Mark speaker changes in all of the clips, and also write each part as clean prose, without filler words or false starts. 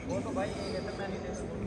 Speaker 1: वो तो भाई ये तो मैं नहीं दे सकता।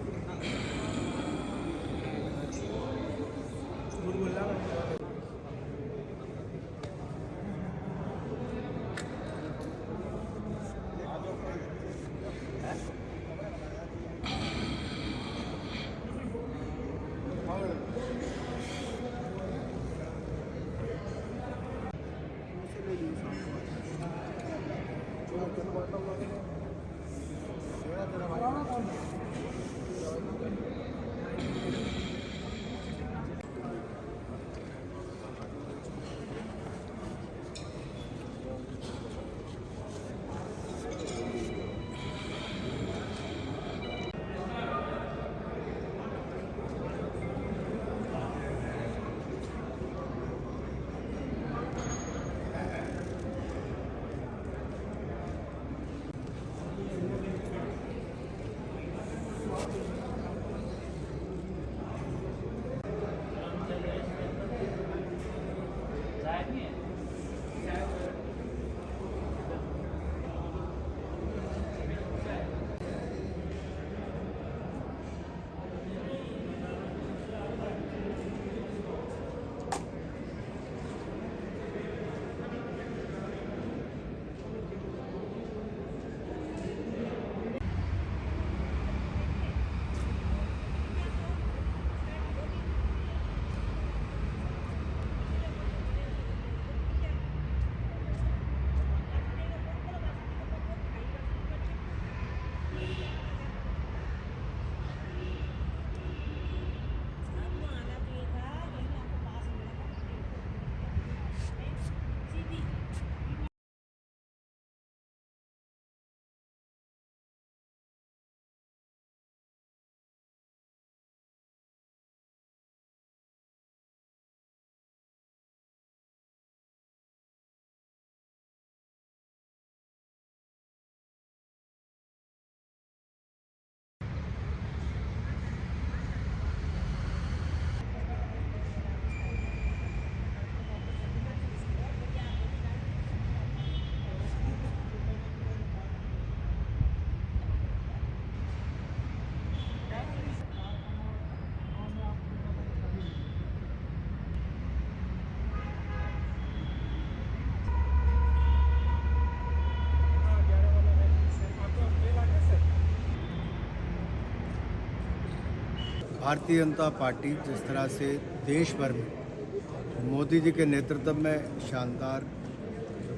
Speaker 2: भारतीय जनता पार्टी जिस तरह से देश भर में मोदी जी के नेतृत्व में शानदार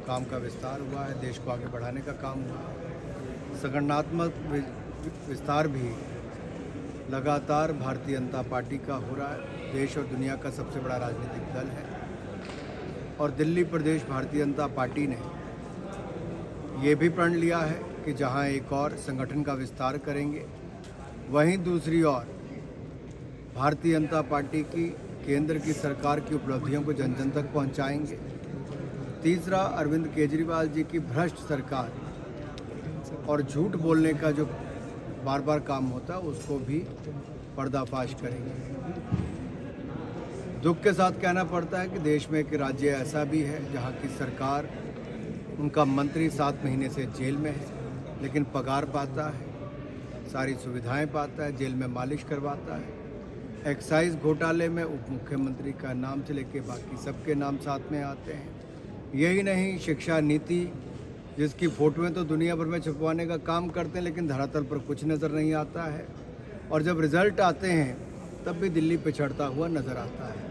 Speaker 2: काम का विस्तार हुआ है, देश को आगे बढ़ाने का काम हुआ है, संगठनात्मक विस्तार भी लगातार भारतीय जनता पार्टी का हो रहा है। देश और दुनिया का सबसे बड़ा राजनीतिक दल है और दिल्ली प्रदेश भारतीय जनता पार्टी ने ये भी प्रण लिया है कि जहां एक और संगठन का विस्तार करेंगे, वहीं दूसरी ओर भारतीय जनता पार्टी की केंद्र की सरकार की उपलब्धियों को जन जन तक पहुंचाएंगे। तीसरा, अरविंद केजरीवाल जी की भ्रष्ट सरकार और झूठ बोलने का जो बार बार काम होता है उसको भी पर्दाफाश करेंगे। दुख के साथ कहना पड़ता है कि देश में एक राज्य ऐसा भी है जहां की सरकार, उनका मंत्री 7 महीने से जेल में है, लेकिन पगार पाता है, सारी सुविधाएं पाता है, जेल में मालिश करवाता है। एक्साइज घोटाले में उप मुख्यमंत्री का नाम से लेके बाकी सबके नाम साथ में आते हैं। यही नहीं, शिक्षा नीति जिसकी फ़ोटोएं तो दुनिया भर में छपवाने का काम करते हैं, लेकिन धरातल पर कुछ नज़र नहीं आता है। और जब रिज़ल्ट आते हैं तब भी दिल्ली पिछड़ता हुआ नज़र आता है।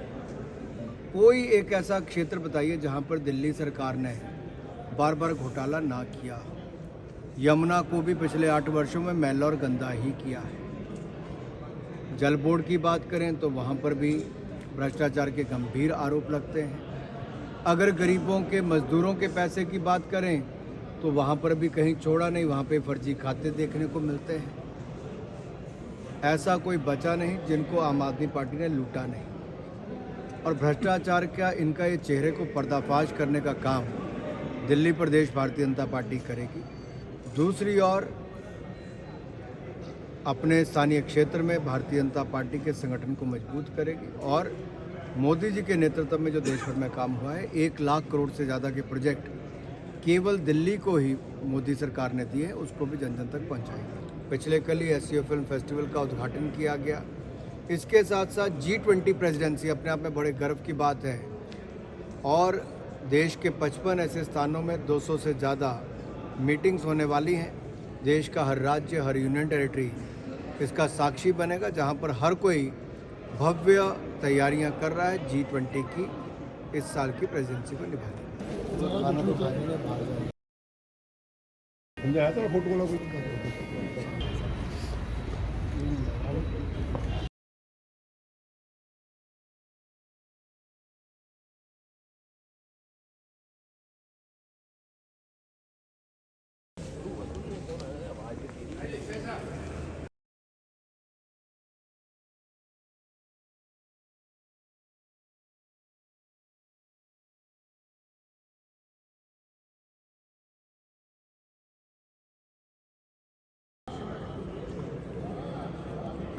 Speaker 2: कोई एक ऐसा क्षेत्र बताइए जहां पर दिल्ली सरकार ने बार बार घोटाला ना किया। यमुना को भी पिछले 8 वर्षों में मैला और गंदा ही किया है। जल बोर्ड की बात करें तो वहाँ पर भी भ्रष्टाचार के गंभीर आरोप लगते हैं। अगर गरीबों के, मजदूरों के पैसे की बात करें तो वहाँ पर भी कहीं छोड़ा नहीं, वहाँ पे फर्जी खाते देखने को मिलते हैं। ऐसा कोई बचा नहीं जिनको आम आदमी पार्टी ने लूटा नहीं। और भ्रष्टाचार का इनका ये चेहरे को पर्दाफाश करने का काम दिल्ली प्रदेश भारतीय जनता पार्टी करेगी। दूसरी ओर अपने स्थानीय क्षेत्र में भारतीय जनता पार्टी के संगठन को मजबूत करेगी। और मोदी जी के नेतृत्व में जो देश भर में काम हुआ है, 1 लाख करोड़ से ज़्यादा के प्रोजेक्ट केवल दिल्ली को ही मोदी सरकार ने दिए हैं, उसको भी जन जन तक पहुंचाएंगे। पिछले कल ही SCO फिल्म फेस्टिवल का उद्घाटन किया गया। इसके साथ साथ G20 प्रेसिडेंसी अपने आप में बड़े गर्व की बात है। और देश के 55 ऐसे स्थानों में 200 से ज़्यादा मीटिंग्स होने वाली हैं। देश का हर राज्य, हर यूनियन टेरिटरी इसका साक्षी बनेगा, जहां पर हर कोई भव्य तैयारियां कर रहा है G20 की इस साल की प्रेसिडेंसी को निभाने।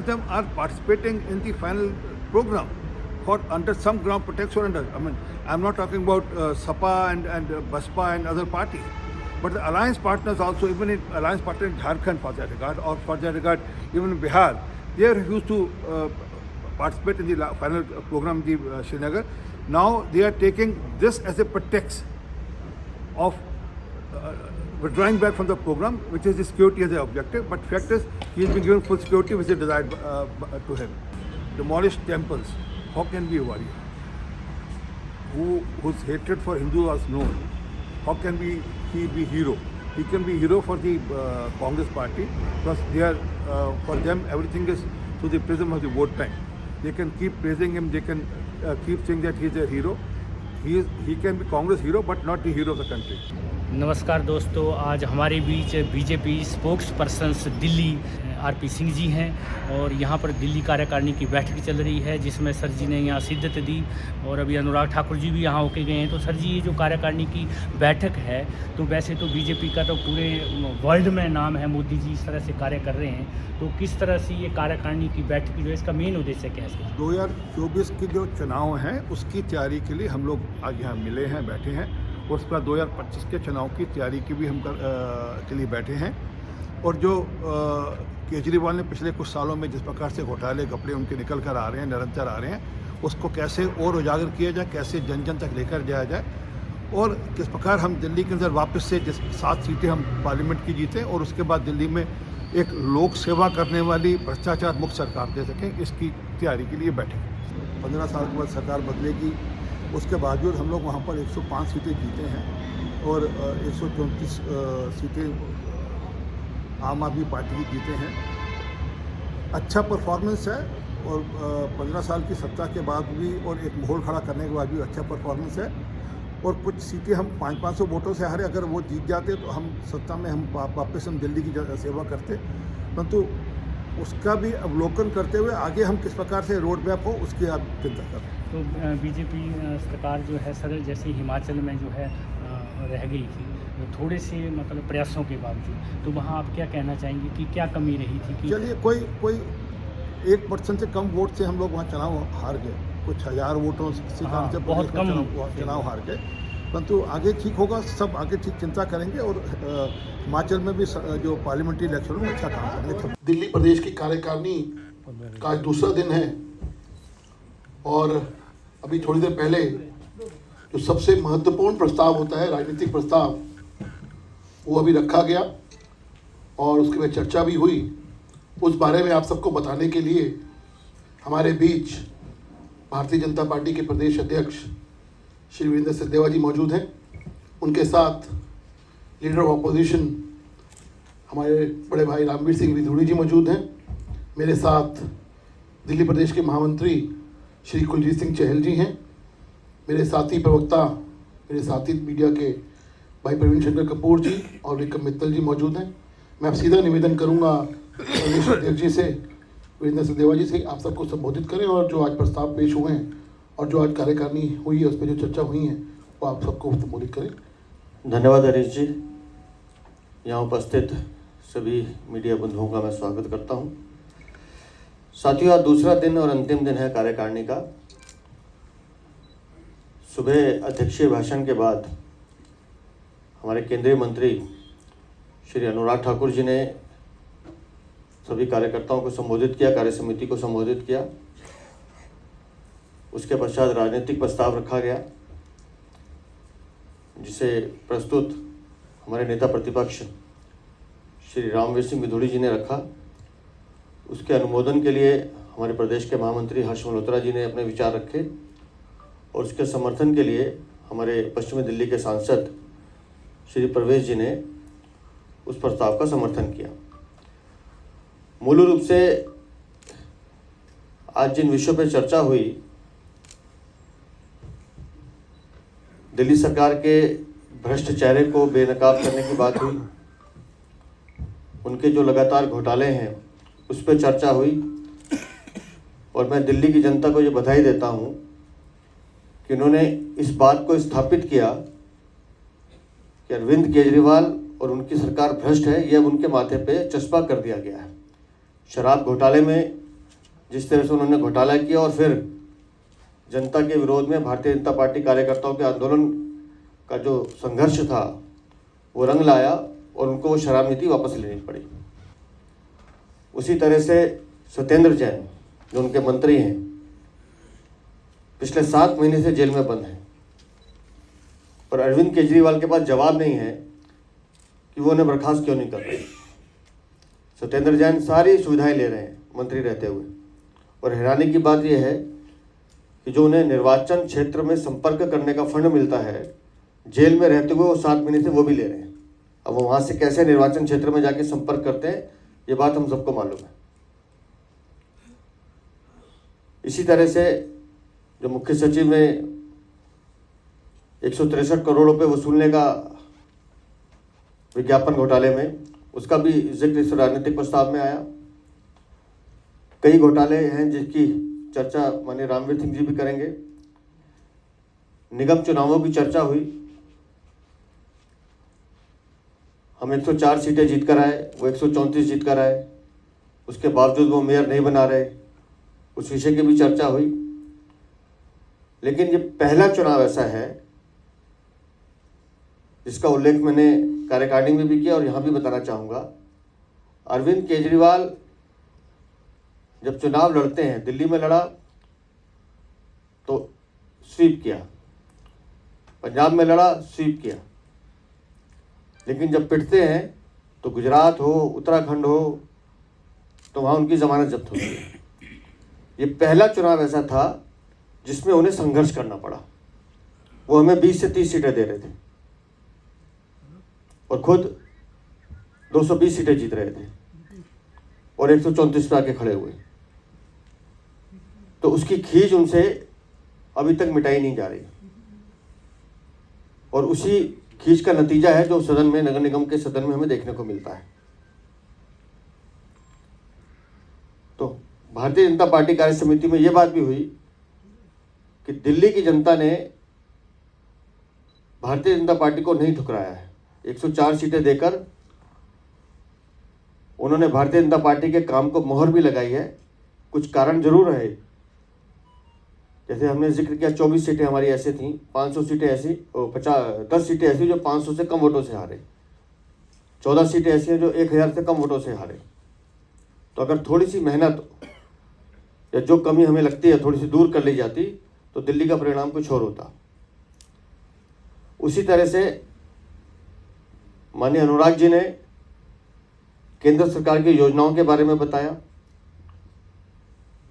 Speaker 3: Them are participating in the final program for under some ground protection under. I mean, I'm not talking about SAPA and BASPA and other parties, but the alliance partners also, even in alliance partner in Jharkhand for that regard, or for that regard, even in Bihar, they refused to participate in the final program in the Srinagar. Now they are taking this as a pretext of withdrawing back from the program, which is the security as the objective, but fact is he has been given full security which is desired to him. Demolished temples, how can be a warrior? Whose hatred for Hindu was known, how can he be hero? He can be hero for the Congress party, because they are, for them everything is through the prism of the vote bank. They can keep praising him, they can keep saying that he is a hero. He can be Congress hero but not the hero of the country.
Speaker 4: नमस्कार दोस्तों, आज हमारे बीच BJP spokespersons Delhi RP Singh ji हैं और यहाँ पर दिल्ली कार्यकारिणी की बैठक चल रही है, जिसमें सर जी ने यहाँ शिद्दत दी और अभी अनुराग ठाकुर जी भी यहाँ होके गए हैं। तो सर जी, ये जो कार्यकारिणी की बैठक है, तो वैसे तो बीजेपी का तो पूरे वर्ल्ड में नाम है, मोदी जी इस तरह से कार्य कर रहे हैं, तो किस तरह से ये कार्यकारिणी की बैठक जो है इसका मेन उद्देश्य क्या है?
Speaker 3: 2024 की जो चुनाव हैं उसकी तैयारी के लिए हम लोग आज यहाँ मिले हैं, बैठे हैं, और उसके बाद 2025 के चुनाव की तैयारी की भी हम के लिए बैठे हैं। और जो केजरीवाल ने पिछले कुछ सालों में जिस प्रकार से घोटाले कपड़े उनके निकल कर आ रहे हैं, निरंतर आ रहे हैं, उसको कैसे और उजागर किया जाए, कैसे जन जन तक लेकर जाया जाए, और किस प्रकार हम दिल्ली के अंदर वापस से 7 सीटें हम पार्लियामेंट की जीतें और उसके बाद दिल्ली में एक लोक सेवा करने वाली भ्रष्टाचार मुक्त सरकार दे सकें, इसकी तैयारी के लिए बैठे। 15 साल के बाद सरकार बदलेगी, उसके बावजूद हम लोग वहाँ पर 105 सीटें जीते हैं और 134 सीटें आम आदमी पार्टी की जीते हैं। अच्छा परफॉर्मेंस है और 15 साल की सत्ता के बाद भी और एक माहौल खड़ा करने के बाद भी अच्छा परफॉर्मेंस है। और कुछ सीटें हम 500-500 वोटों से हारे, अगर वो जीत जाते तो हम सत्ता में हम वापस हम दिल्ली की सेवा करते, परंतु उसका भी अवलोकन करते हुए आगे हम किस प्रकार से रोड मैप हो उसकी आप चिंता करें।
Speaker 4: तो बीजेपी सरकार जो है सर, जैसे हिमाचल में जो है रह गई थी, थोड़े से मतलब प्रयासों के बावजूद, तो वहाँ आप क्या कहना चाहेंगे कि क्या कमी रही थी कि
Speaker 3: चलिए, कोई 1% से कम वोट से हम लोग वहाँ चुनाव हार गए, कुछ हजार वोटों से
Speaker 4: हाँ,
Speaker 3: से
Speaker 4: बहुत
Speaker 3: प्रदेश में
Speaker 4: कम
Speaker 3: चुनाव हार गए। परंतु आगे ठीक होगा, सब आगे ठीक चिंता करेंगे और हिमाचल में भी जो पार्लियामेंट्री इलेक्शन में अच्छा काम करेंगे।
Speaker 5: दिल्ली प्रदेश की कार्यकारिणी का आज दूसरा दिन है और अभी थोड़ी देर पहले जो सबसे महत्वपूर्ण प्रस्ताव होता है, राजनीतिक प्रस्ताव, वो अभी रखा गया और उसके बाद चर्चा भी हुई। उस बारे में आप सबको बताने के लिए हमारे बीच भारतीय जनता पार्टी के प्रदेश अध्यक्ष श्री वीरेंद्र सिंह जी मौजूद हैं। उनके साथ लीडर ऑफ अपोजिशन हमारे बड़े भाई रामवीर सिंह विधूड़ी जी मौजूद हैं। मेरे साथ दिल्ली प्रदेश के महामंत्री श्री कुलजीत सिंह चहल जी हैं। मेरे साथी प्रवक्ता, मेरे साथी मीडिया के भाई प्रवीण शंकर कपूर जी और विक्रम मित्तल जी मौजूद हैं। मैं अब सीधा निवेदन करूंगा प्रदेश अध्यक्ष जी से, वीरेंद्र सिंह जी से, आप सबको संबोधित करें और जो आज प्रस्ताव पेश हुए हैं और जो आज कार्यकारिणी हुई है उस पर जो चर्चा हुई है वो आप सबको संबोधित करें।
Speaker 6: धन्यवाद हरीश जी। यहाँ उपस्थित सभी मीडिया बंधुओं का मैं स्वागत करता हूँ। साथियों, आज दूसरा दिन और अंतिम दिन है कार्यकारिणी का। सुबह अध्यक्षीय भाषण के बाद हमारे केंद्रीय मंत्री श्री अनुराग ठाकुर जी ने सभी कार्यकर्ताओं को संबोधित किया, कार्य समिति को संबोधित किया। उसके पश्चात राजनीतिक प्रस्ताव रखा गया, जिसे प्रस्तुत हमारे नेता प्रतिपक्ष श्री रामवीर सिंह विधूड़ी जी ने रखा। उसके अनुमोदन के लिए हमारे प्रदेश के महामंत्री हर्ष मल्होत्रा जी ने अपने विचार रखे और उसके समर्थन के लिए हमारे पश्चिमी दिल्ली के सांसद श्री प्रवेश जी ने उस प्रस्ताव का समर्थन किया। मूल रूप से आज जिन विषयों पर चर्चा हुई, दिल्ली सरकार के भ्रष्ट चेहरे को बेनकाब करने की बात हुई, उनके जो लगातार घोटाले हैं उस पर चर्चा हुई और मैं दिल्ली की जनता को ये बधाई देता हूँ कि उन्होंने इस बात को स्थापित किया कि अरविंद केजरीवाल और उनकी सरकार भ्रष्ट है, यह उनके माथे पे चस्पा कर दिया गया है। शराब घोटाले में जिस तरह से उन्होंने घोटाला किया और फिर जनता के विरोध में भारतीय जनता पार्टी कार्यकर्ताओं के आंदोलन का जो संघर्ष था वो रंग लाया और उनको वो शराब नीति वापस लेनी पड़ी। उसी तरह से सत्येंद्र जैन जो उनके मंत्री हैं, पिछले 7 महीने से जेल में बंद हैं और अरविंद केजरीवाल के पास जवाब नहीं है कि वो उन्हें बर्खास्त क्यों नहीं कर रहे। सत्येंद्र जैन सारी सुविधाएं ले रहे हैं मंत्री रहते हुए और हैरानी की बात यह है कि जो उन्हें निर्वाचन क्षेत्र में संपर्क करने का फंड मिलता है, जेल में रहते हुए वो 7 महीने से वो भी ले रहे हैं। अब वो वहाँ से कैसे निर्वाचन क्षेत्र में जाके संपर्क करते हैं, ये बात हम सबको मालूम है। इसी तरह से जो मुख्य सचिव ने 163 करोड़ रुपए वसूलने का विज्ञापन घोटाले में, उसका भी जिक्र इस राजनीतिक प्रस्ताव में आया। कई घोटाले हैं जिसकी चर्चा माननीय रामवीर सिंह जी भी करेंगे। निगम चुनावों की चर्चा हुई। हम 104 सीटें जीत कर आए, वो 134 जीत कर आए, उसके बावजूद वो मेयर नहीं बना रहे, उस विषय की भी चर्चा हुई। लेकिन ये पहला चुनाव ऐसा है जिसका उल्लेख मैंने कार्यकारिणी में भी किया और यहाँ भी बताना चाहूँगा। अरविंद केजरीवाल जब चुनाव लड़ते हैं, दिल्ली में लड़ा तो स्वीप किया, पंजाब में लड़ा स्वीप किया, लेकिन जब पिटते हैं तो गुजरात हो, उत्तराखंड हो, तो वहाँ उनकी जमानत जब्त होती है। ये पहला चुनाव ऐसा था जिसमें उन्हें संघर्ष करना पड़ा। वो हमें 20 से 30 सीटें दे रहे थे और खुद 220 सीटें जीत रहे थे और 134 पे आके खड़े हुए। तो उसकी खींच उनसे अभी तक मिटाई नहीं जा रही और उसी खींच का नतीजा है जो सदन में, नगर निगम के सदन में हमें देखने को मिलता है। तो भारतीय जनता पार्टी कार्य समिति में यह बात भी हुई कि दिल्ली की जनता ने भारतीय जनता पार्टी को नहीं ठुकराया है। 104 सीटें देकर उन्होंने भारतीय जनता पार्टी के काम को मोहर भी लगाई है। कुछ कारण जरूर रहे, जैसे हमने जिक्र किया 24 सीटें हमारी ऐसी थी, 500 सीटें ऐसी, 10 सीटें ऐसी जो 500 से कम वोटों से हारे, 14 सीटें ऐसी हैं जो 1000 से कम वोटों से हारे। तो अगर थोड़ी सी मेहनत या जो कमी हमें लगती है थोड़ी सी दूर कर ली जाती तो दिल्ली का परिणाम कुछ और होता। उसी तरह से माननीय अनुराग जी ने केंद्र सरकार की योजनाओं के बारे में बताया।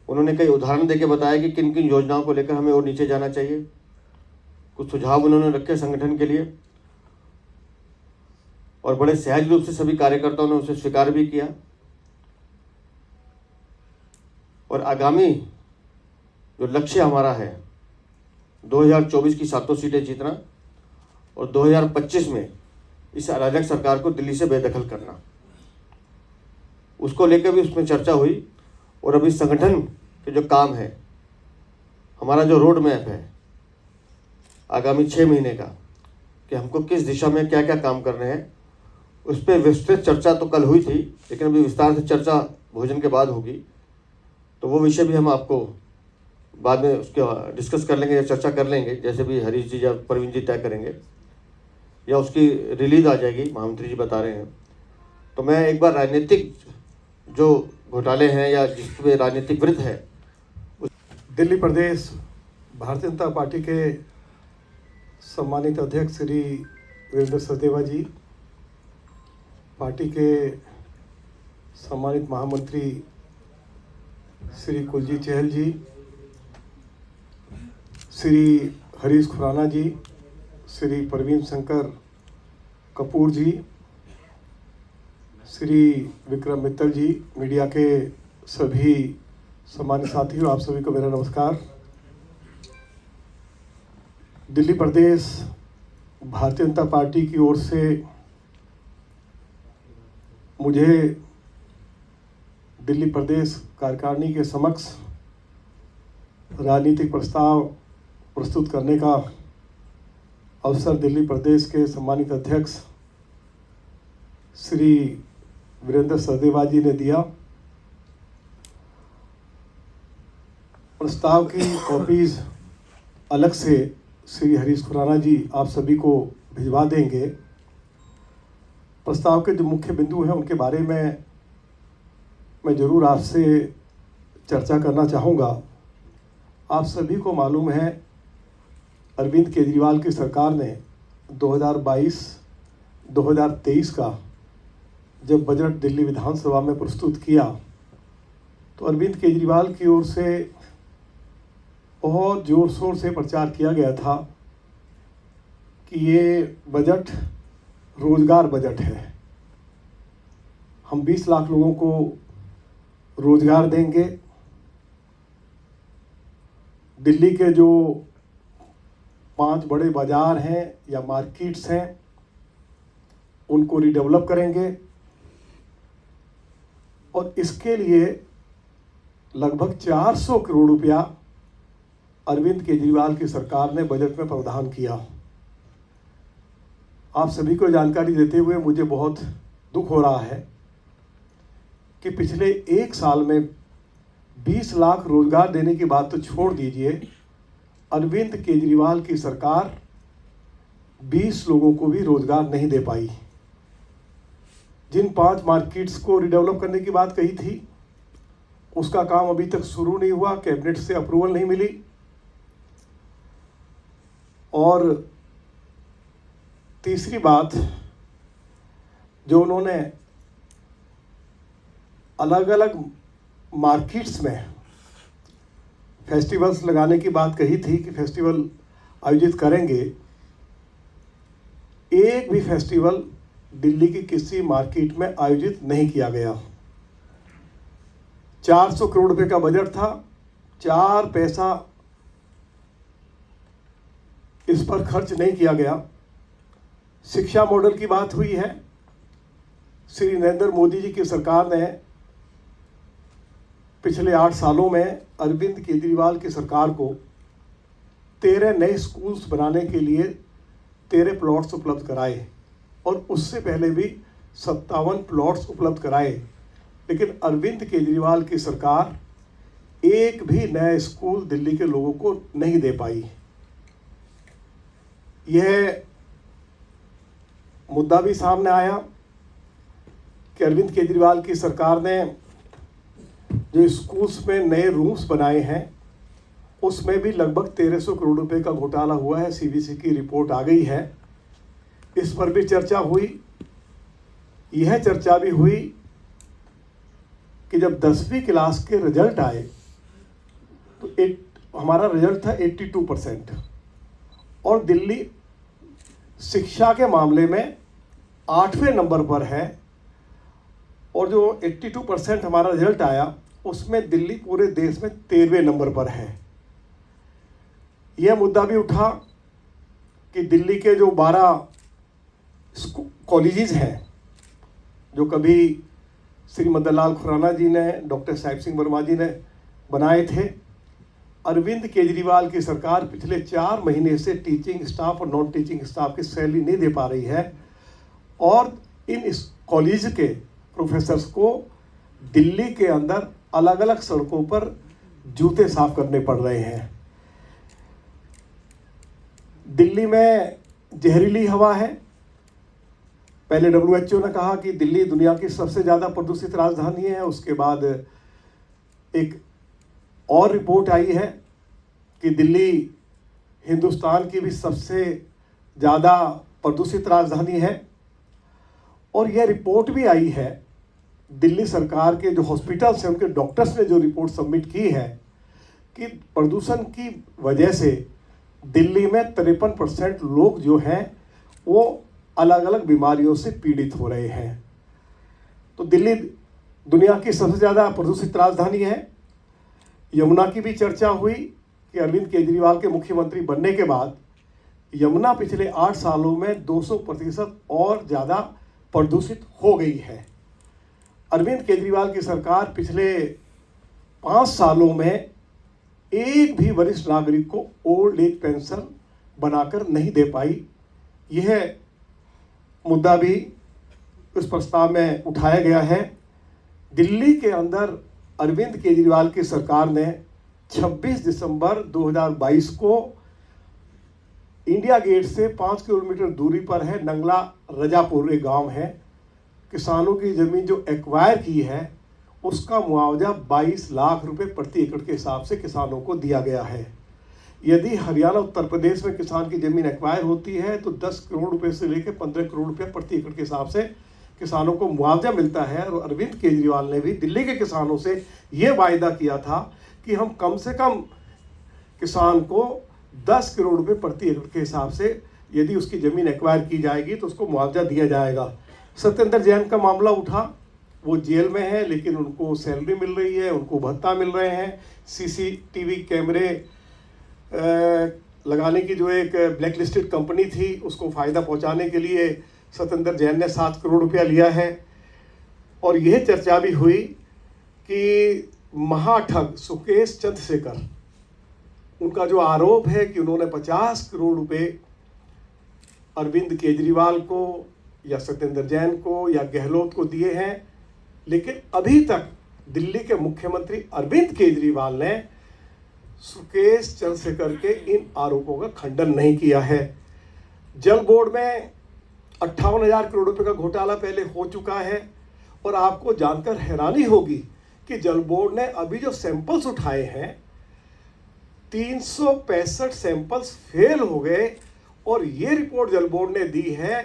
Speaker 6: उन्होंने कई उदाहरण देके बताया कि किन किन योजनाओं को लेकर हमें और नीचे जाना चाहिए। कुछ सुझाव उन्होंने रखे संगठन के लिए और बड़े सहज रूप से सभी कार्यकर्ताओं ने उसे स्वीकार भी किया। और आगामी जो लक्ष्य हमारा है 2024 की 7 सीटें जीतना और 2025 में इस अराजक सरकार को दिल्ली से बेदखल करना, उसको लेकर भी उसमें चर्चा हुई। और अभी संगठन के जो काम है, हमारा जो रोड मैप है आगामी 6 महीने का, कि हमको किस दिशा में क्या क्या काम करने हैं, उस पर विस्तृत चर्चा तो कल हुई थी, लेकिन अभी विस्तार से चर्चा भोजन के बाद होगी। तो वो विषय भी हम आपको बाद में उसके डिस्कस कर लेंगे या चर्चा कर लेंगे, जैसे भी हरीश जी या प्रवीण जी तय करेंगे या उसकी रिलीज आ जाएगी, महामंत्री जी बता रहे हैं। तो मैं एक बार राजनीतिक जो घोटाले हैं या जिसमें राजनीतिक विरोध है,
Speaker 7: दिल्ली प्रदेश भारतीय जनता पार्टी के सम्मानित अध्यक्ष श्री वीरेंद्र सचदेवा जी, पार्टी के सम्मानित महामंत्री श्री कुलजीत चहल जी, श्री हरीश खुराना जी, श्री प्रवीण शंकर कपूर जी, श्री विक्रम मित्तल जी, मीडिया के सभी सम्मानित साथियों, आप सभी को मेरा नमस्कार। दिल्ली प्रदेश भारतीय जनता पार्टी की ओर से मुझे दिल्ली प्रदेश कार्यकारिणी के समक्ष राजनीतिक प्रस्ताव प्रस्तुत करने का अवसर दिल्ली प्रदेश के सम्मानित अध्यक्ष श्री वीरेंद्र सचदेवा जी ने दिया। प्रस्ताव की कॉपीज अलग से श्री हरीश खुराना जी आप सभी को भिजवा देंगे। प्रस्ताव के जो मुख्य बिंदु हैं उनके बारे में मैं ज़रूर आपसे चर्चा करना चाहूँगा। आप सभी को मालूम है, अरविंद केजरीवाल की सरकार ने 2022-2023 का जब बजट दिल्ली विधानसभा में प्रस्तुत किया तो अरविंद केजरीवाल की ओर से बहुत ज़ोर शोर से प्रचार किया गया था कि ये बजट रोज़गार बजट है, हम 20 लाख लोगों को रोज़गार देंगे, दिल्ली के जो 5 बड़े बाज़ार हैं या मार्केट्स हैं उनको रिडेवलप करेंगे और इसके लिए लगभग 400 करोड़ रुपया अरविंद केजरीवाल की सरकार ने बजट में प्रावधान किया। आप सभी को जानकारी देते हुए मुझे बहुत दुख हो रहा है कि पिछले 1 साल में 20 लाख रोजगार देने की बात तो छोड़ दीजिए, अरविंद केजरीवाल की सरकार 20 लोगों को भी रोजगार नहीं दे पाई। जिन 5 मार्केट्स को रिडेवलप करने की बात कही थी उसका काम अभी तक शुरू नहीं हुआ, कैबिनेट से अप्रूवल नहीं मिली। और तीसरी बात, जो उन्होंने अलग अलग मार्केट्स में फेस्टिवल्स लगाने की बात कही थी कि फेस्टिवल आयोजित करेंगे, एक भी फेस्टिवल दिल्ली की किसी मार्केट में आयोजित नहीं किया गया। 400 करोड़ रुपए का बजट था, 4 पैसा इस पर खर्च नहीं किया गया। शिक्षा मॉडल की बात हुई है, श्री नरेंद्र मोदी जी की सरकार ने पिछले 8 सालों में अरविंद केजरीवाल की सरकार को 13 नए स्कूल्स बनाने के लिए 13 प्लॉट्स उपलब्ध कराए। और उससे पहले भी 57 प्लॉट्स उपलब्ध कराए, लेकिन अरविंद केजरीवाल की सरकार एक भी नया स्कूल दिल्ली के लोगों को नहीं दे पाई। यह मुद्दा भी सामने आया कि अरविंद केजरीवाल की सरकार ने जो स्कूल्स में नए रूम्स बनाए हैं उसमें भी लगभग 1300 करोड़ रुपए का घोटाला हुआ है। सीवीसी की रिपोर्ट आ गई है, इस पर भी चर्चा हुई। यह चर्चा भी हुई कि जब 10वीं क्लास के रिजल्ट आए तो हमारा रिजल्ट था 82% और दिल्ली शिक्षा के मामले में 8वें नंबर पर है, और जो 82% हमारा रिजल्ट आया उसमें दिल्ली पूरे देश में 13वें नंबर पर है। यह मुद्दा भी उठा कि दिल्ली के जो 12 कॉलेजेस हैं जो कभी श्री मदन लाल खुराना जी ने, डॉक्टर साहिब सिंह वर्मा जी ने बनाए थे, अरविंद केजरीवाल की सरकार पिछले 4 महीने से टीचिंग स्टाफ और नॉन टीचिंग स्टाफ की सैलरी नहीं दे पा रही है और इन इस कॉलेज के प्रोफेसर्स को दिल्ली के अंदर अलग अलग सड़कों पर जूते साफ करने पड़ रहे हैं। दिल्ली में जहरीली हवा है। पहले WHO ने कहा कि दिल्ली दुनिया की सबसे ज़्यादा प्रदूषित राजधानी है। उसके बाद एक और रिपोर्ट आई है कि दिल्ली हिंदुस्तान की भी सबसे ज़्यादा प्रदूषित राजधानी है। और यह रिपोर्ट भी आई है, दिल्ली सरकार के जो हॉस्पिटल्स हैं उनके डॉक्टर्स ने जो रिपोर्ट सबमिट की है कि प्रदूषण की वजह से दिल्ली में 53% लोग जो हैं वो अलग अलग बीमारियों से पीड़ित हो रहे हैं। तो दिल्ली दुनिया की सबसे ज़्यादा प्रदूषित राजधानी है। यमुना की भी चर्चा हुई कि अरविंद केजरीवाल के मुख्यमंत्री बनने के बाद यमुना पिछले 8 सालों में 200% और ज़्यादा प्रदूषित हो गई है। अरविंद केजरीवाल की सरकार पिछले 5 सालों में एक भी वरिष्ठ नागरिक को ओल्ड एज पेंशन बनाकर नहीं दे पाई। यह मुद्दा भी इस प्रस्ताव में उठाया गया है। दिल्ली के अंदर अरविंद केजरीवाल की सरकार ने 26 दिसंबर 2022 को इंडिया गेट से 5 किलोमीटर दूरी पर है नंगला रजापुर एक गांव है, किसानों की ज़मीन जो एक्वायर की है उसका मुआवजा 22 लाख रुपए प्रति एकड़ के हिसाब से किसानों को दिया गया है। यदि हरियाणा उत्तर प्रदेश में किसान की ज़मीन एक्वायर होती है तो 10 करोड़ रुपए से लेकर 15 करोड़ रुपये प्रति एकड़ के हिसाब से किसानों को मुआवजा मिलता है। और अरविंद केजरीवाल ने भी दिल्ली के किसानों से ये वायदा किया था कि हम कम से कम किसान को 10 करोड़ रुपये प्रति एकड़ के हिसाब से यदि उसकी ज़मीन एक्वायर की जाएगी तो उसको मुआवजा दिया जाएगा। सत्येंद्र जैन का मामला उठा, वो जेल में है लेकिन उनको सैलरी मिल रही है, उनको भत्ता मिल रहे हैं। CCTV कैमरे लगाने की जो एक ब्लैक लिस्टेड कंपनी थी उसको फ़ायदा पहुंचाने के लिए सत्येंद्र जैन ने 7 करोड़ रुपया लिया है। और यह चर्चा भी हुई कि महाठग सुकेश चंद्रशेखर, उनका जो आरोप है कि उन्होंने 50 करोड़ रुपए अरविंद केजरीवाल को या सत्येंद्र जैन को या गहलोत को दिए हैं, लेकिन अभी तक दिल्ली के मुख्यमंत्री अरविंद केजरीवाल ने सुकेश चंद्रशेखर के इन आरोपों का खंडन नहीं किया है। जल बोर्ड में 58,000 करोड़ रुपए का घोटाला पहले हो चुका है और आपको जानकर हैरानी होगी कि जल बोर्ड ने अभी जो सैंपल्स उठाए हैं 365 सैंपल्स फेल हो गए। और ये रिपोर्ट जल बोर्ड ने दी है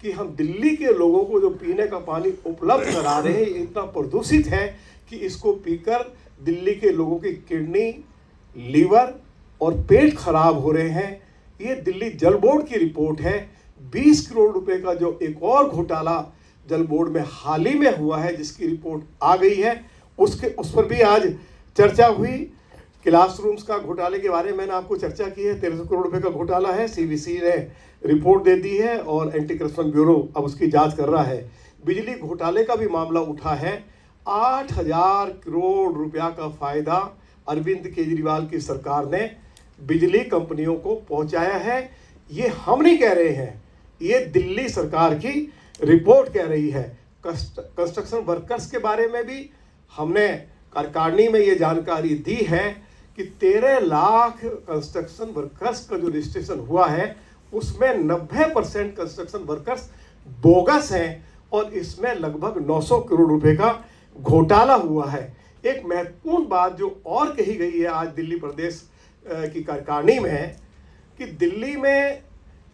Speaker 7: कि हम दिल्ली के लोगों को जो पीने का पानी उपलब्ध करा रहे हैं इतना प्रदूषित है कि इसको पीकर दिल्ली के लोगों की किडनी, लीवर और पेट खराब हो रहे हैं। ये दिल्ली जल बोर्ड की रिपोर्ट है। 20 करोड़ रुपए का जो एक और घोटाला जल बोर्ड में हाल ही में हुआ है जिसकी रिपोर्ट आ गई है उस पर भी आज चर्चा हुई। क्लासरूम्स का घोटाले के बारे में मैंने आपको चर्चा की है। 1300 करोड़ रुपए का घोटाला है, CVC ने रिपोर्ट दे दी है और एंटी करप्शन ब्यूरो अब उसकी जांच कर रहा है। बिजली घोटाले का भी मामला उठा है। 8,000 करोड़ रुपया का फायदा अरविंद केजरीवाल की सरकार ने बिजली कंपनियों को पहुंचाया है। ये हम नहीं कह रहे हैं, ये दिल्ली सरकार की रिपोर्ट कह रही है। कंस्ट्रक्शन वर्कर्स के बारे में भी हमने कार्यकारिणी में ये जानकारी दी है कि 13 लाख कंस्ट्रक्शन वर्कर्स का जो रजिस्ट्रेशन हुआ है उसमें 90% कंस्ट्रक्शन वर्कर्स बोगस हैं और इसमें लगभग 900 करोड़ रुपए का घोटाला हुआ है। एक महत्वपूर्ण बात जो और कही गई है आज दिल्ली प्रदेश की कार्यकारिणी में है कि दिल्ली में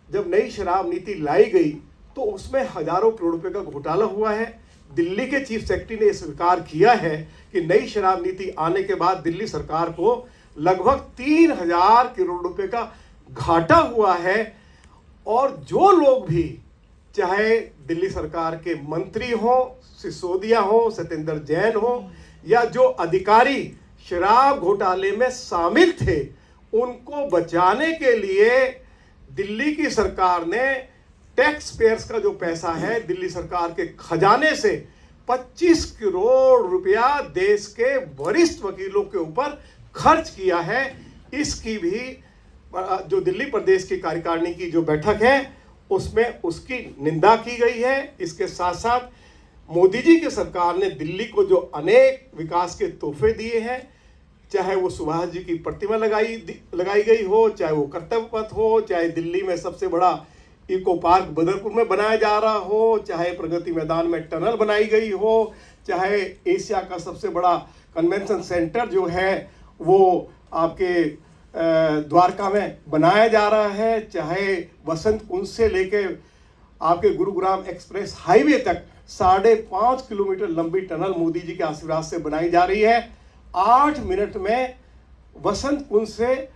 Speaker 7: जब नई शराब नीति लाई गई तो उसमें हजारों करोड़ रुपए का घोटाला हुआ है। दिल्ली के चीफ सेक्रेटरी ने स्वीकार किया है कि नई शराब नीति आने के बाद दिल्ली सरकार को लगभग 3000 करोड़ रुपए का घाटा हुआ है। और जो लोग भी, चाहे दिल्ली सरकार के मंत्री हो, सिसोदिया हो, सत्येंद्र जैन हो, या जो अधिकारी शराब घोटाले में शामिल थे, उनको बचाने के लिए दिल्ली की सरकार ने टैक्स पेयर्स का जो पैसा है दिल्ली सरकार के खजाने से 25 करोड़ रुपया देश के वरिष्ठ वकीलों के ऊपर खर्च किया है। इसकी भी जो दिल्ली प्रदेश की कार्यकारिणी की जो बैठक है उसमें उसकी निंदा की गई है। इसके साथ साथ मोदी जी की सरकार ने दिल्ली को जो अनेक विकास के तोहफे दिए हैं, चाहे वो सुभाष जी की प्रतिमा लगाई गई हो, चाहे वो कर्तव्य पथ हो, चाहे दिल्ली में सबसे बड़ा इको पार्क बदरपुर में बनाया जा रहा हो, चाहे प्रगति मैदान में टनल बनाई गई हो, चाहे एशिया का सबसे बड़ा कन्वेंशन सेंटर जो है वो आपके द्वारका में बनाया जा रहा है, चाहे वसंत कुंज से लेके आपके गुरुग्राम एक्सप्रेस हाईवे तक 5.5 किलोमीटर लंबी टनल मोदी जी के आशीर्वाद से बनाई जा रही है। 8 मिनट में वसंत कुंज से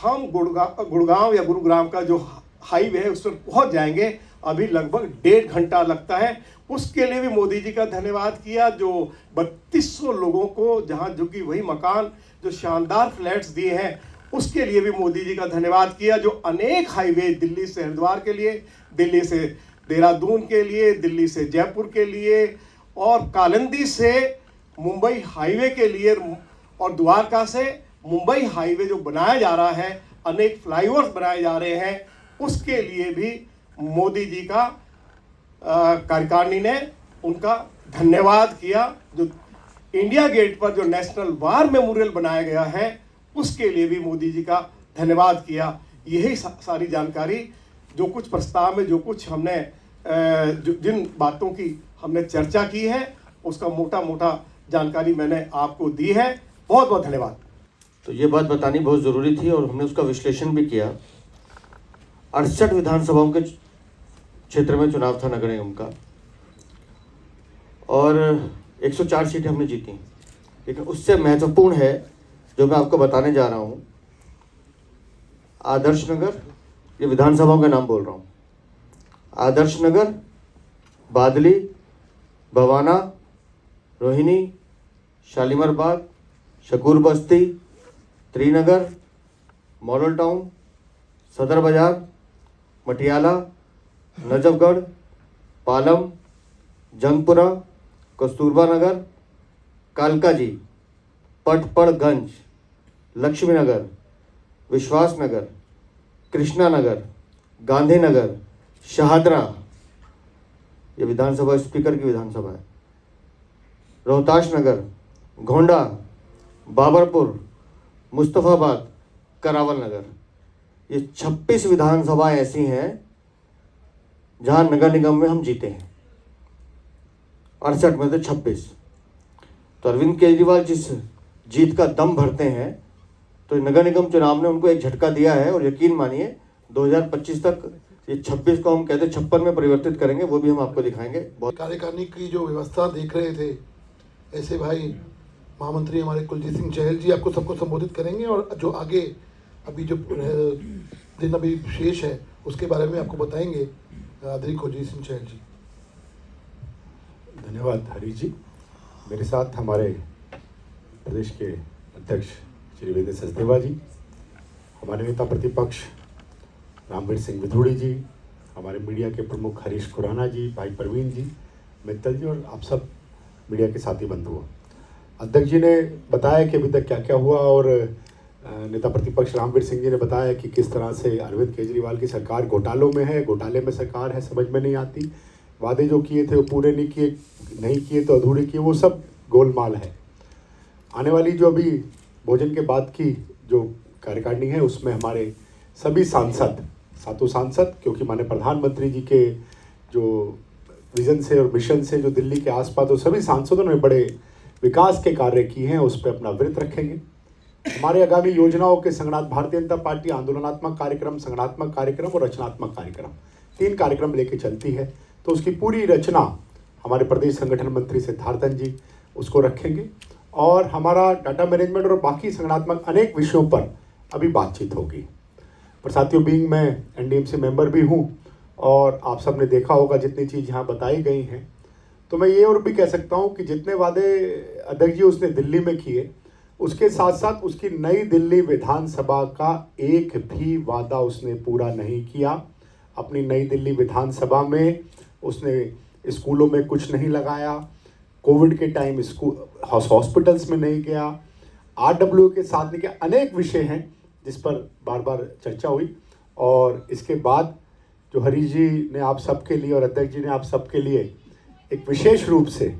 Speaker 7: हम गुड़गांव या गुरुग्राम का जो हाईवे है उस पर पहुंच जाएंगे। अभी लगभग 1.5 घंटा लगता है। उसके लिए भी मोदी जी का धन्यवाद किया। जो 3200 लोगों को जहां झुकी वही मकान, जो शानदार फ्लैट्स दिए हैं, उसके लिए भी मोदी जी का धन्यवाद किया। जो अनेक हाईवे, दिल्ली से हरिद्वार के लिए, दिल्ली से देहरादून के लिए, दिल्ली से जयपुर के लिए और कालिंदी से मुंबई हाईवे के लिए और द्वारका से मुंबई हाईवे जो बनाया जा रहा है, अनेक फ्लाईओवर्स बनाए जा रहे हैं, उसके लिए भी मोदी जी का कार्यकारिणी ने उनका धन्यवाद किया। जो इंडिया गेट पर जो नेशनल वार मेमोरियल बनाया गया है उसके लिए भी मोदी जी का धन्यवाद किया। यही सारी जानकारी, जो कुछ प्रस्ताव में जो कुछ हमने जिन बातों की हमने चर्चा की है उसका मोटा मोटा जानकारी मैंने आपको दी है। बहुत बहुत धन्यवाद।
Speaker 6: तो ये बात बतानी बहुत ज़रूरी थी और हमने उसका विश्लेषण भी किया। 68 विधानसभाओं के क्षेत्र में चुनाव था नगर निगम का और 104 सीटें हमने जीती। लेकिन उससे महत्वपूर्ण है जो मैं आपको बताने जा रहा हूँ, आदर्श नगर, ये विधानसभाओं का नाम बोल रहा हूँ, आदर्श नगर, बादली, भवाना, रोहिणी, शालीमार बाग, शकूर बस्ती, त्रिनगर, मॉडल टाउन, सदर बाजार, मटियाला, नजफगढ़, पालम, जंगपुरा, कस्तूरबा नगर, कालकाजी, पटपड़गंज, लक्ष्मी नगर, विश्वास नगर, कृष्णा नगर, गांधी नगर, शाहदरा, ये विधानसभा स्पीकर की विधानसभा है, रोहताश नगर, गोंडा, बाबरपुर, मुस्तफ़ाबाद, करावल नगर। ये 26 विधानसभा ऐसी हैं जहां नगर निगम में हम जीते हैं। 68 में से 26। तो अरविंद केजरीवाल जिस जीत का दम भरते हैं, तो नगर निगम चुनाव ने उनको एक झटका दिया है और यकीन मानिए 2025 तक ये 26 को हम कहते 56 में परिवर्तित करेंगे, वो भी हम आपको दिखाएंगे। बहुत
Speaker 5: कार्यकारिणी की जो व्यवस्था देख रहे थे, ऐसे भाई महामंत्री हमारे कुलजीत सिंह चहल जी आपको सबको संबोधित करेंगे और जो आगे अभी जो दिन अभी शेष है उसके बारे में आपको बताएंगे आदरणीय कुलजीत सिंह चहल जी।
Speaker 8: धन्यवाद हरीश जी। मेरे साथ हमारे प्रदेश के अध्यक्ष श्री वेदेश सचदेवा जी, हमारे नेता प्रतिपक्ष रामवीर सिंह विधुड़ी जी, हमारे मीडिया के प्रमुख हरीश खुराना जी, भाई परवीन जी, मित्तल जी और आप सब मीडिया के साथी बंधुओं। अध्यक्ष जी ने बताया कि अभी तक क्या क्या हुआ और नेता प्रतिपक्ष रामवीर सिंह जी ने बताया कि किस तरह से अरविंद केजरीवाल की सरकार घोटालों में है, घोटाले में सरकार है, समझ में नहीं आती। वादे जो किए थे वो पूरे नहीं किए तो अधूरे किए, वो सब गोलमाल है। आने वाली जो अभी भोजन के बाद की जो कार्यकारिणी है उसमें हमारे सभी सांसद, सातों सांसद, क्योंकि माननीय प्रधानमंत्री जी के जो विज़न से और मिशन से जो दिल्ली के आसपास तो सभी सांसदों ने बड़े विकास के कार्य किए हैं, उस पर अपना व्रत रखेंगे। हमारे आगामी योजनाओं के संगठन भारतीय जनता पार्टी आंदोलनात्मक कार्यक्रम, संगठनात्मक कार्यक्रम और रचनात्मक कार्यक्रम, 3 कार्यक्रम लेके चलती है। तो उसकी पूरी रचना हमारे प्रदेश संगठन मंत्री सिद्धार्थन जी उसको रखेंगे और हमारा डाटा मैनेजमेंट और बाकी संगठनात्मक अनेक विषयों पर अभी बातचीत होगी। पर साथियों, बीइंग मैं एनडीएमसी मेंबर भी हूँ और आप सब ने देखा होगा जितनी चीज़ यहाँ बताई गई हैं, तो मैं ये और भी कह सकता हूँ कि जितने वादे अध्यक्ष जी उसने दिल्ली में किए, उसके साथ साथ उसकी नई दिल्ली विधानसभा का एक भी वादा उसने पूरा नहीं किया। अपनी नई दिल्ली विधानसभा में उसने स्कूलों में कुछ नहीं लगाया, कोविड के टाइम स्कूल हॉस्पिटल्स में नहीं गया, आरडब्ल्यू के साथ नहीं किया। अनेक विषय हैं जिस पर बार बार चर्चा हुई और इसके बाद जो हरीश जी ने आप सबके लिए और अध्यक्ष जी ने आप सबके लिए एक विशेष रूप से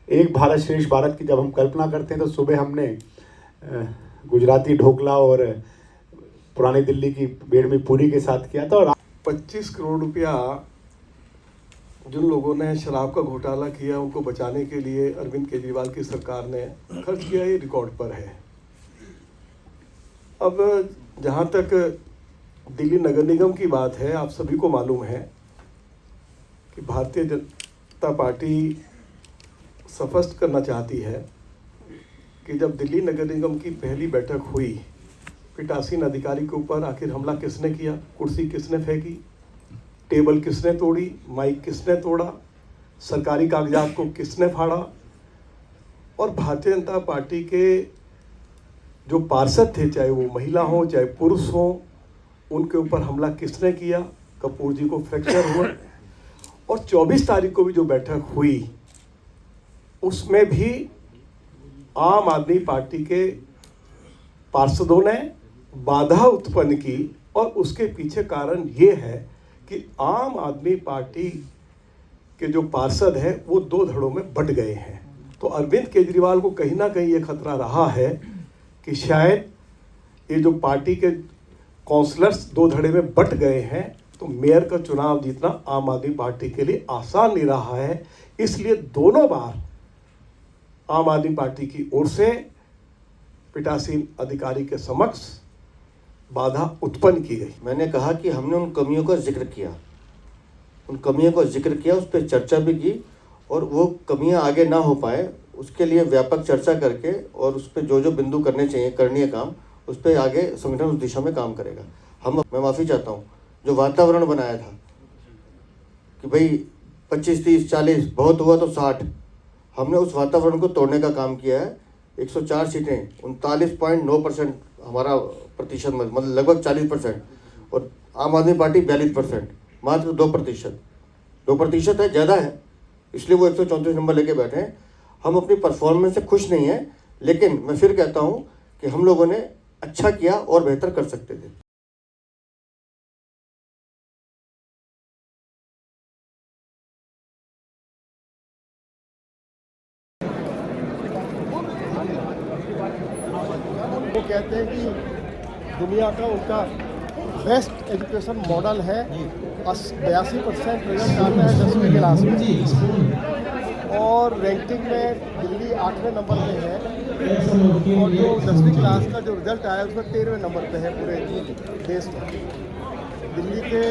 Speaker 8: एक भारत श्रेष्ठ भारत की जब हम कल्पना करते हैं तो सुबह हमने गुजराती ढोकला और पुरानी दिल्ली की बेड़मी पूरी के साथ किया था। और
Speaker 7: 25 करोड़ रुपया जिन लोगों ने शराब का घोटाला किया उनको बचाने के लिए अरविंद केजरीवाल की सरकार ने खर्च किया, ये रिकॉर्ड पर है। अब जहाँ तक दिल्ली नगर निगम की बात है, आप सभी को मालूम है कि भारतीय जनता पार्टी स्पष्ट करना चाहती है कि जब दिल्ली नगर निगम की पहली बैठक हुई, पीठासीन अधिकारी के ऊपर आखिर हमला किसने किया, कुर्सी किसने फेंकी, टेबल किसने तोड़ी, माइक किसने तोड़ा, सरकारी कागजात को किसने फाड़ा और भारतीय जनता पार्टी के जो पार्षद थे, चाहे वो महिला हो चाहे पुरुष हो, उनके ऊपर हमला किसने किया, कपूर जी को फ्रैक्चर हुआ। और 24 तारीख को भी जो बैठक हुई उसमें भी आम आदमी पार्टी के पार्षदों ने बाधा उत्पन्न की और उसके पीछे कारण ये है कि आम आदमी पार्टी के जो पार्षद हैं वो 2 धड़ों में बंट गए हैं। तो अरविंद केजरीवाल को कहीं ना कहीं ये खतरा रहा है कि शायद ये जो पार्टी के काउंसलर्स 2 धड़े में बंट गए हैं तो मेयर का चुनाव जीतना आम आदमी पार्टी के लिए आसान नहीं रहा है। इसलिए दोनों बार आम आदमी पार्टी की ओर से पीठासीन अधिकारी के समक्ष बाधा उत्पन्न की गई।
Speaker 6: मैंने कहा कि हमने उन कमियों का जिक्र किया, उस पर चर्चा भी की और वो कमियां आगे ना हो पाए उसके लिए व्यापक चर्चा करके और उस पर जो बिंदु करनी काम, उस पर आगे संगठन उस दिशा में काम करेगा। मैं माफ़ी चाहता हूँ, जो वातावरण बनाया था कि भाई 25, 30, 40 बहुत हुआ तो 60, हमने उस वातावरण को तोड़ने का काम किया है। 104 सीटें 39.9% हमारा प्रतिशत, मतलब लगभग 40%, और आम आदमी पार्टी 42%, मात्र 2% है, ज़्यादा है, इसलिए वो 134 नंबर लेके बैठे हैं। हम अपनी परफॉर्मेंस से खुश नहीं हैं, लेकिन मैं फिर कहता हूँ कि हम लोगों ने अच्छा किया और बेहतर कर सकते थे।
Speaker 7: वो कहते हैं कि दुनिया का उनका बेस्ट एजुकेशन मॉडल है। 82% रिजल्ट आता है 10वीं क्लास में और रैंकिंग में दिल्ली 8वें नंबर पे है और जो 10वीं क्लास का जो रिजल्ट आया उसमें 13वें नंबर पे है पूरे देश में। दिल्ली के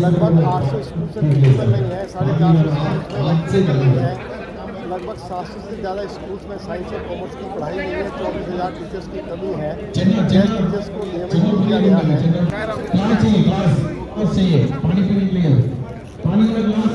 Speaker 7: लगभग 800 स्कूल से प्रिंसिपल नहीं है, 450 स्कूल में नहीं है, लगभग 700 से ज़्यादा स्कूल्स में साइंस और कॉमर्स की पढ़ाई नहीं है, 24,000 टीचर्स की कमी है, टीचर्स को नियमित किया गया है।
Speaker 9: पानी पीने के लिए पानी का ग्लास